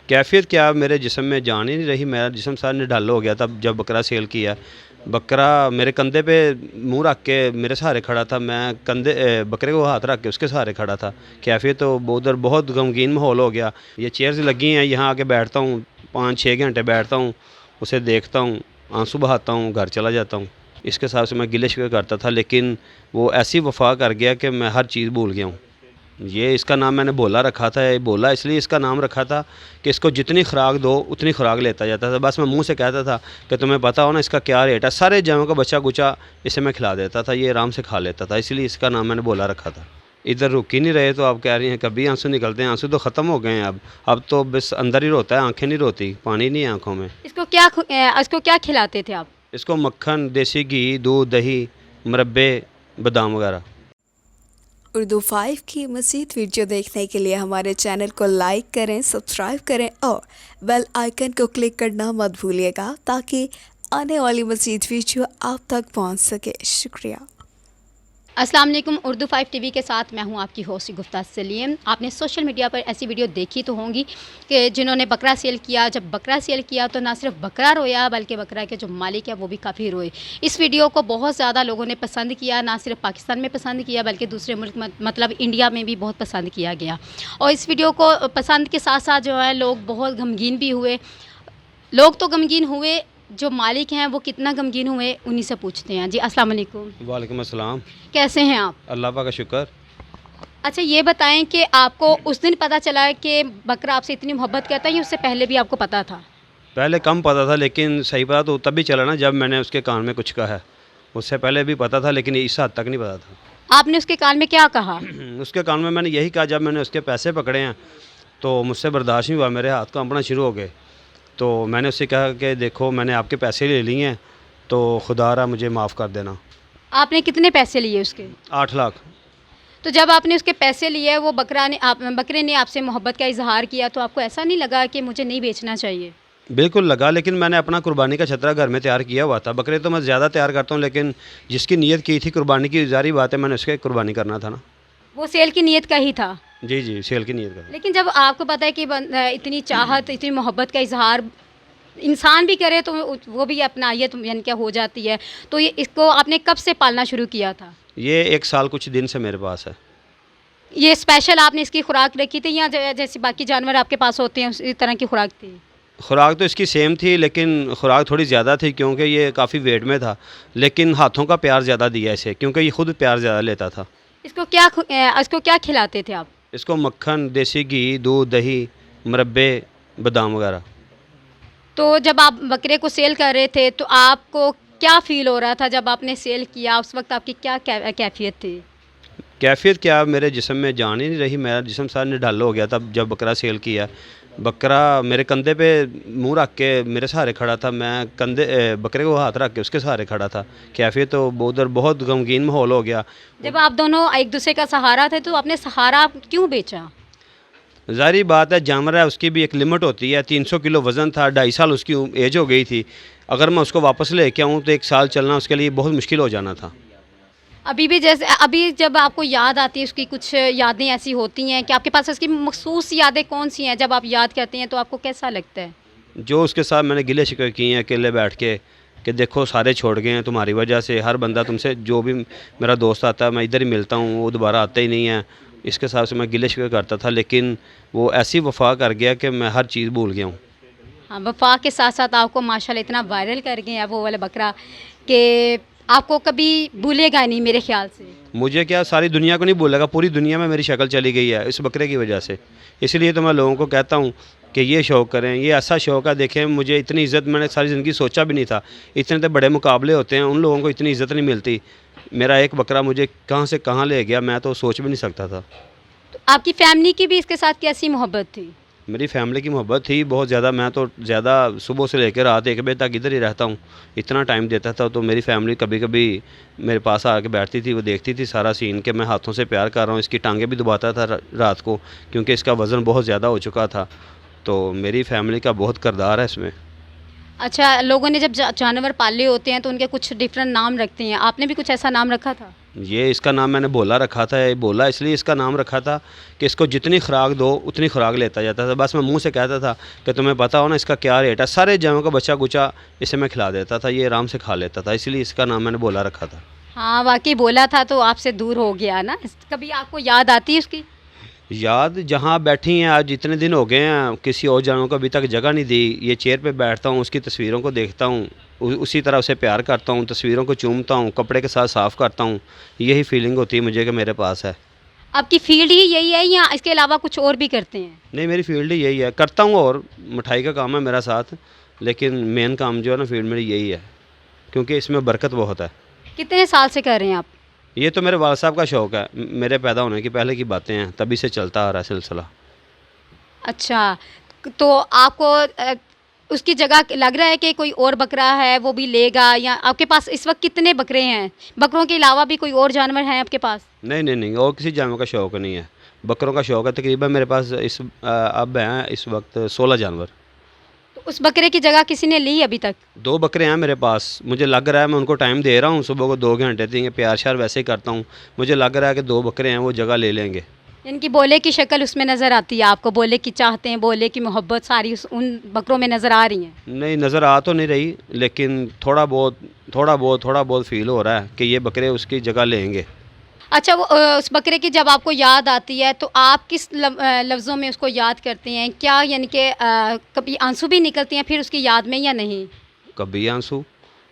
कैफ़ियत क्या, मेरे जिस्म में जान ही नहीं रही, मेरा जिस्म सारा निढाल हो गया था जब बकरा सेल किया। बकरा मेरे कंधे पे मुँह रख के मेरे सहारे खड़ा था, मैं बकरे को हाथ रख के उसके सहारे खड़ा था। कैफ़ियत तो उधर बहुत गमगीन माहौल हो गया। ये चेयर्स लगी हैं, यहाँ आके बैठता हूँ, 5-6 घंटे बैठता हूँ, उसे देखता हूँ, आंसू बहाता हूँ, घर चला जाता हूँ। इसके हिसाब से मैं गिले-शिकवे करता था, लेकिन वो ऐसी वफ़ा कर गया कि मैं हर चीज़ भूल गया हूँ। ये इसका नाम मैंने भोला रखा था, ये भोला इसलिए इसका नाम रखा था कि इसको जितनी खुराक दो उतनी खुराक लेता जाता था। बस मैं मुँह से कहता था कि तुम्हें पता हो ना इसका क्या रेट है, सारे जानवरों का बच्चा-कुचा इसे मैं खिला देता था, ये आराम से खा लेता था, इसलिए इसका नाम मैंने भोला रखा था। इधर रुक ही नहीं रहे तो आप कह रही हैं कभी आंसू निकलते हैं, आंसू तो ख़त्म हो गए हैं अब तो बस अंदर ही रोता है, आँखें नहीं रोती, पानी नहीं है आँखों में। इसको क्या खिलाते थे आप? इसको मक्खन, देसी घी, दूध, दही, मुरब्बे, बादाम वगैरह। उर्दू 5 की मज़ीद वीडियो देखने के लिए हमारे चैनल को लाइक करें, सब्सक्राइब करें और बेल आइकन को क्लिक करना मत भूलिएगा ताकि आने वाली मज़ीद वीडियो आप तक पहुंच सके। शुक्रिया। अस्सलाम वालेकुम। उर्दू 5 टीवी के साथ मैं हूं आपकी होस्ट गुफ्ता सलीम। आपने सोशल मीडिया पर ऐसी वीडियो देखी तो होंगी कि जिन्होंने बकरा सेल किया। जब बकरा सेल किया तो ना सिर्फ बकरा रोया बल्कि बकरा के जो मालिक है वो भी काफ़ी रोए। इस वीडियो को बहुत ज़्यादा लोगों ने पसंद किया, ना सिर्फ पाकिस्तान में पसंद किया बल्कि दूसरे मुल्क मतलब इंडिया में भी बहुत पसंद किया गया। और इस वीडियो को पसंद के साथ साथ जो है लोग बहुत गमगीन भी हुए। लोग तो गमगीन हुए, जो मालिक हैं वो कितना गमगीन हुए उन्हीं से पूछते हैं। जी अस्सलाम वालेकुम। वालेकुम अस्सलाम। कैसे हैं आप? अल्लाह पाक का शुक्र। अच्छा ये बताएं कि आपको उस दिन पता चला कि बकरा आपसे इतनी मोहब्बत करता है या उससे पहले भी आपको पता था? पहले कम पता था, लेकिन सही पता तो तभी चला ना जब मैंने उसके कान में कुछ कहा। उससे पहले भी पता था लेकिन इस हद तक नहीं पता था। आपने उसके कान में क्या कहा? उसके कान में मैंने यही कहा, जब मैंने उसके पैसे पकड़े हैं तो मुझसे बर्दाश्त नहीं हुआ, मेरे हाथ कांपना शुरू हो गए। तो मैंने उससे कहा कि देखो मैंने आपके पैसे ले लिए हैं तो खुदा रहा मुझे माफ़ कर देना। आपने कितने पैसे लिए उसके? 8 लाख। तो जब आपने उसके पैसे लिए, वो बकरे ने आपसे मोहब्बत का इजहार किया तो आपको ऐसा नहीं लगा कि मुझे नहीं बेचना चाहिए? बिल्कुल लगा, लेकिन मैंने अपना कुर्बानी का छतरा घर में तैयार किया हुआ था। बकरे तो मैं ज़्यादा तैयार करता हूँ, लेकिन जिसकी नीयत की थी कुर्बानी की, ज़ाहिर बात है मैंने उसके कुर्बानी करना था ना। वो सेल की नीयत का ही था। जी जी, सेल की नीयत का। लेकिन जब आपको पता है कि इतनी चाहत, इतनी मोहब्बत का इजहार इंसान भी करे तो वो भी अपनायत यानी क्या हो जाती है। तो ये इसको आपने कब से पालना शुरू किया था? ये 1 साल कुछ दिन से मेरे पास है। ये स्पेशल आपने इसकी खुराक रखी थी या जैसे बाकी जानवर आपके पास होते हैं उसी तरह की खुराक थी? खुराक तो इसकी सेम थी, लेकिन खुराक थोड़ी ज़्यादा थी क्योंकि ये काफ़ी वेट में था। लेकिन हाथों का प्यार ज़्यादा दिया इसे, क्योंकि ये खुद प्यार ज़्यादा लेता था। इसको क्या खिलाते थे आप? इसको मक्खन, देसी घी, दूध, दही, मुरब्बे, बादाम वगैरह। तो जब आप बकरे को सेल कर रहे थे तो आपको क्या फ़ील हो रहा था जब आपने सेल किया? उस वक्त आपकी क्या कैफियत थी? कैफ़ियत क्या, मेरे जिस्म में जान ही नहीं रही, मेरा जिस्म सारा निढाल हो गया था जब बकरा सेल किया। बकरा मेरे कंधे पे मुँह रख के मेरे सहारे खड़ा था, मैं बकरे को हाथ रख के उसके सहारे खड़ा था। कैफ़ियत तो उधर बहुत गमगीन माहौल हो गया। जब आप दोनों एक दूसरे का सहारा थे तो आपने सहारा क्यों बेचा? ज़ाहिर बात है, जानवर है उसकी भी एक लिमिट होती है। 300 किलो वज़न था, 2.5 साल उसकी एज हो गई थी। अगर मैं उसको वापस लेके आऊँ तो 1 साल चलना उसके लिए बहुत मुश्किल हो जाना था। अभी जब आपको याद आती है उसकी, कुछ यादें ऐसी होती हैं कि आपके पास उसकी मखसूस यादें कौन सी हैं? जब आप याद करते हैं तो आपको कैसा लगता है? जो उसके साथ मैंने गिले शिकवे किए हैं अकेले बैठ के, कि देखो सारे छोड़ गए हैं तुम्हारी वजह से, हर बंदा तुमसे, जो भी मेरा दोस्त आता है मैं इधर ही मिलता हूँ, वो दोबारा आता ही नहीं है। इसके हिसाब से मैं गिले शिकवे करता था, लेकिन वो ऐसी वफ़ा कर गया कि मैं हर चीज़ भूल गया हूँ। हाँ, वफ़ा के साथ साथ आपको माशाल्लाह इतना वायरल कर गए हैं वो वाला बकरा कि आपको कभी भूलेगा नहीं मेरे ख़्याल से। मुझे क्या, सारी दुनिया को नहीं भूलेगा, पूरी दुनिया में मेरी शक्ल चली गई है इस बकरे की वजह से। इसलिए तो मैं लोगों को कहता हूँ कि ये शौक़ करें, ये ऐसा शौक़ है। देखें, मुझे इतनी इज़्ज़त मैंने सारी ज़िंदगी सोचा भी नहीं था। इतने तो बड़े मुकाबले होते हैं, उन लोगों को इतनी इज़्ज़त नहीं मिलती। मेरा एक बकरा मुझे कहाँ से कहाँ ले गया, मैं तो सोच भी नहीं सकता था। तो आपकी फ़ैमिली की भी इसके साथ कैसी मोहब्बत थी? मेरी फैमिली की मोहब्बत थी बहुत ज़्यादा। मैं तो ज़्यादा सुबह से लेकर रात 1 बजे तक इधर ही रहता हूँ, इतना टाइम देता था। तो मेरी फैमिली कभी कभी मेरे पास आके बैठती थी, वो देखती थी सारा सीन कि मैं हाथों से प्यार कर रहा हूँ। इसकी टांगें भी दबाता था रात को, क्योंकि इसका वज़न बहुत ज़्यादा हो चुका था। तो मेरी फैमिली का बहुत किरदार है इसमें। अच्छा, लोगों ने जब जानवर पाले होते हैं तो उनके कुछ डिफरेंट नाम रखते हैं, आपने भी कुछ ऐसा नाम रखा था? ये इसका नाम मैंने बोला रखा था। ये बोला इसलिए इसका नाम रखा था कि इसको जितनी खुराक दो उतनी खुराक लेता जाता था। बस मैं मुंह से कहता था कि तुम्हें पता हो ना इसका क्या रेट है, सारे जानवरों का बच्चा कुचा इसे मैं खिला देता था, ये आराम से खा लेता था, इसलिए इसका नाम मैंने बोला रखा था। हाँ वाकई बोला था तो आपसे दूर हो गया ना। कभी आपको याद आती है उसकी? याद जहाँ बैठी हैं आज इतने दिन हो गए हैं, किसी और जानवर को अभी तक जगह नहीं दी। ये चेयर पे बैठता हूँ, उसकी तस्वीरों को देखता हूँ, उसी तरह उसे प्यार करता हूँ, तस्वीरों को चूमता हूँ, कपड़े के साथ साफ़ करता हूँ। यही फीलिंग होती है मुझे कि मेरे पास है। आपकी फील्ड ही यही है या इसके अलावा कुछ और भी करते हैं? नहीं, मेरी फील्ड ही यही है। करता हूँ और मिठाई का काम है मेरा साथ, लेकिन मेन काम जो है ना फील्ड मेरी यही है, क्योंकि इसमें बरकत बहुत है। कितने साल से कर रहे हैं आप? ये तो मेरे वाल साहब का शौक़ है, मेरे पैदा होने की पहले की बातें हैं, तभी से चलता आ रहा है सिलसिला। अच्छा, तो आपको उसकी जगह लग रहा है कि कोई और बकरा है वो भी लेगा, या आपके पास इस वक्त कितने बकरे हैं? बकरों के अलावा भी कोई और जानवर हैं आपके पास? नहीं नहीं नहीं, और किसी जानवर का शौक़ नहीं है, बकरों का शौक़ है। तकरीबन मेरे पास अब हैं इस वक्त 16 जानवर। तो उस बकरे की जगह किसी ने ली अभी तक? 2 बकरे हैं मेरे पास। मुझे लग रहा है मैं उनको टाइम दे रहा हूँ, सुबह को 2 घंटे देंगे, प्यार श्यार वैसे ही करता हूँ। मुझे लग रहा है कि 2 बकरे हैं वो जगह ले लेंगे। इनकी बोले की शक्ल उसमें नज़र आती है आपको? बोले की चाहते हैं, बोले की मोहब्बत सारी उन बकरों में नज़र आ रही है? नहीं, नज़र आ तो नहीं रही, लेकिन थोड़ा बहुत फील हो रहा है कि ये बकरे उसकी जगह लेंगे। अच्छा, वो उस बकरे की जब आपको याद आती है तो आप किस लफ्ज़ों में उसको याद करते हैं? क्या यानी कि कभी आंसू भी निकलते हैं फिर उसकी याद में या नहीं? कभी आंसू,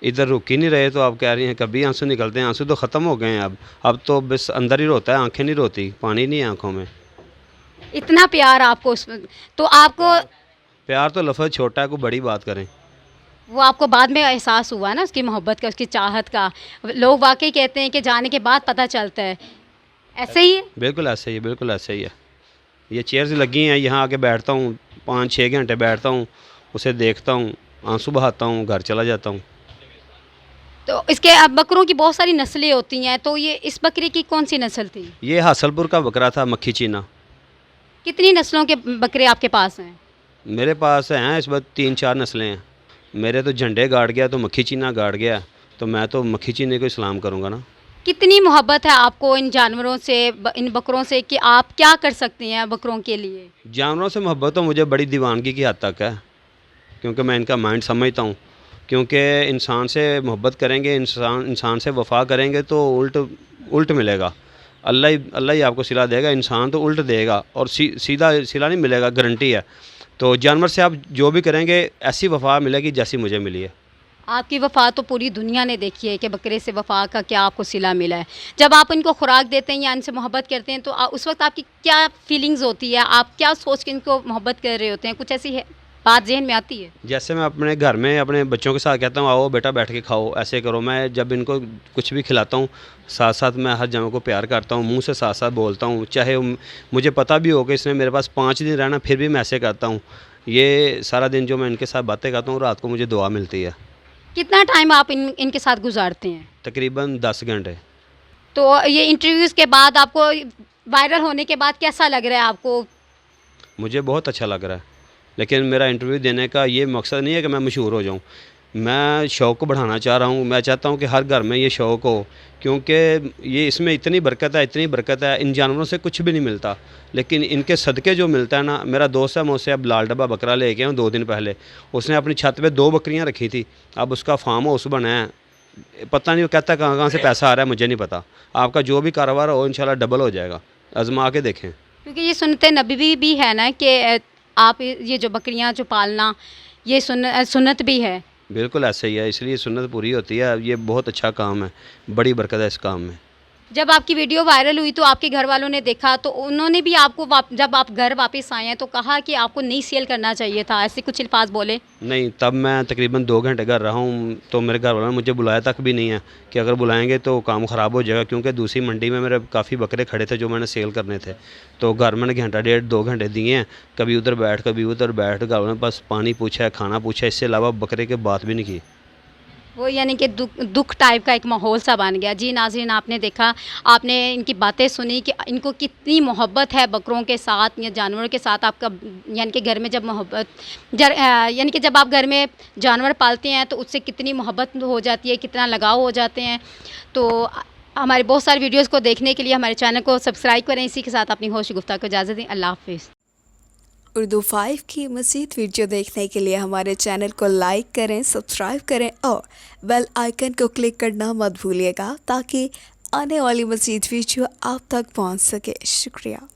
इधर रुक ही नहीं रहे तो आप कह रही हैं कभी आंसू निकलते हैं। आंसू तो ख़त्म हो गए हैं अब तो बस अंदर ही रोता है, आंखें नहीं रोती, पानी नहीं है आंखों में। इतना प्यार आपको तो आपको प्यार तो लफ्ज़ छोटा है, कोई बड़ी बात करें। वो आपको बाद में एहसास हुआ ना उसकी मोहब्बत का, उसकी चाहत का? लोग वाकई कहते हैं कि जाने के बाद पता चलता है, ऐसे ही है? बिल्कुल ऐसे ही है, बिल्कुल ऐसे ही है। ये चेयर्स लगी हैं, यहाँ आके बैठता हूँ, 5-6 घंटे बैठता हूँ, उसे देखता हूँ, आंसू बहाता हूँ, घर चला जाता हूँ। तो इसके अब बकरों की बहुत सारी नस्लें होती हैं, तो ये इस बकरी की कौन सी नस्ल थी? ये हासलपुर का बकरा था, मक्खी चीना। कितनी नस्लों के बकरे आपके पास हैं? मेरे पास हैं इस वक्त 3-4 नस्लें हैं। मेरे तो झंडे गाड़ गया तो मक्खी चीना गाड़ गया, तो मैं तो मक्खी चीने को सलाम करूँगा ना। कितनी मोहब्बत है आपको इन जानवरों से, इन बकरों से, कि आप क्या कर सकते हैं बकरों के लिए? जानवरों से मोहब्बत तो मुझे बड़ी दीवानगी की हद तक है, क्योंकि मैं इनका माइंड समझता हूँ। क्योंकि इंसान से मोहब्बत करेंगे, इंसान से वफ़ा करेंगे तो उल्ट मिलेगा। अल्लाह ही आपको सिला देगा, इंसान तो उल्ट देगा और सीधा सिला नहीं मिलेगा, गारंटी है। तो जानवर से आप जो भी करेंगे ऐसी वफ़ा मिलेगी जैसी मुझे मिली है। आपकी वफ़ा तो पूरी दुनिया ने देखी है कि बकरे से वफ़ा का क्या आपको सिला मिला है। जब आप इनको खुराक देते हैं या इनसे मोहब्बत करते हैं तो उस वक्त आपकी क्या फीलिंग्स होती है? आप क्या सोच के इनको मोहब्बत कर रहे होते हैं? कुछ ऐसी है बात ज़हन में आती है? जैसे मैं अपने घर में अपने बच्चों के साथ कहता हूँ आओ बेटा बैठ के खाओ, ऐसे करो। मैं जब इनको कुछ भी खिलाता हूँ साथ साथ मैं हर जानवर को प्यार करता हूँ, मुंह से साथ साथ बोलता हूँ। चाहे मुझे पता भी हो कि इसने मेरे पास 5 दिन रहना, फिर भी मैं ऐसे करता हूँ। ये सारा दिन जो मैं इनके साथ बातें करता हूँ, रात को मुझे दुआ मिलती है। कितना टाइम आप इनके साथ गुजारते हैं? तकरीबन 10 घंटे। तो ये इंटरव्यूज़ के बाद आपको, वायरल होने के बाद कैसा लग रहा है आपको? मुझे बहुत अच्छा लग रहा है, लेकिन मेरा इंटरव्यू देने का ये मकसद नहीं है कि मैं मशहूर हो जाऊं। मैं शौक़ को बढ़ाना चाह रहा हूं। मैं चाहता हूं कि हर घर में ये शौक़ हो, क्योंकि ये इसमें इतनी बरकत है। इन जानवरों से कुछ भी नहीं मिलता, लेकिन इनके सदक़े जो मिलता है ना। मेरा दोस्त है, मैं उससे अब लाल डब्बा बकरा लेके आया 2 दिन पहले। उसने अपनी छत पे 2 बकरियाँ रखी थी, अब उसका फार्म हाउस बना है। पता नहीं वो कहता कहाँ से पैसा आ रहा है, मुझे नहीं पता। आपका जो भी कारोबार हो इंशाल्लाह डबल हो जाएगा, आजमा के देखें। क्योंकि ये सुन्नत नबी भी है ना कि आप ये जो बकरियां जो पालना, ये सुन्नत भी है। बिल्कुल ऐसे ही है, इसलिए सुन्नत पूरी होती है। ये बहुत अच्छा काम है, बड़ी बरकत है इस काम में। जब आपकी वीडियो वायरल हुई तो आपके घर वालों ने देखा, तो उन्होंने भी आपको जब आप घर वापस आए हैं तो कहा कि आपको नहीं सेल करना चाहिए था, ऐसे कुछ अल्फाज बोले? नहीं, तब मैं तकरीबन 2 घंटे घर रहा हूँ, तो मेरे घर वालों ने मुझे बुलाया तक भी नहीं है कि अगर बुलाएंगे तो काम ख़राब हो जाएगा। क्योंकि दूसरी मंडी में मेरे काफ़ी बकरे खड़े थे जो मैंने सेल करने थे, तो घर मैंने घंटा डेढ़ 2 घंटे दिए हैं। कभी उधर बैठ कभी उधर बैठ, घर वालों ने बस पानी पूछा है, खाना पूछा है, इससे अलावा बकरे के बात भी नहीं की। वो यानी कि दुख टाइप का एक माहौल सा बन गया। जी नाज़रीन, आपने देखा, आपने इनकी बातें सुनी कि इनको कितनी मोहब्बत है बकरों के साथ या जानवरों के साथ। आपका यानी कि घर में जब मोहब्बत यानी कि जब आप घर में जानवर पालते हैं तो उससे कितनी मोहब्बत हो जाती है, कितना लगाव हो जाते हैं। तो हमारे बहुत सारे वीडियोज़ को देखने के लिए हमारे चैनल को सब्सक्राइब करें। इसी के साथ अपनी होश गुफ्तार को इजाज़त दें। अल्लाह हाफिज़। उर्दू 5 की मज़ीद वीडियो देखने के लिए हमारे चैनल को लाइक करें, सब्सक्राइब करें और बेल आइकन को क्लिक करना मत भूलिएगा ताकि आने वाली मज़ीद वीडियो आप तक पहुंच सके। शुक्रिया।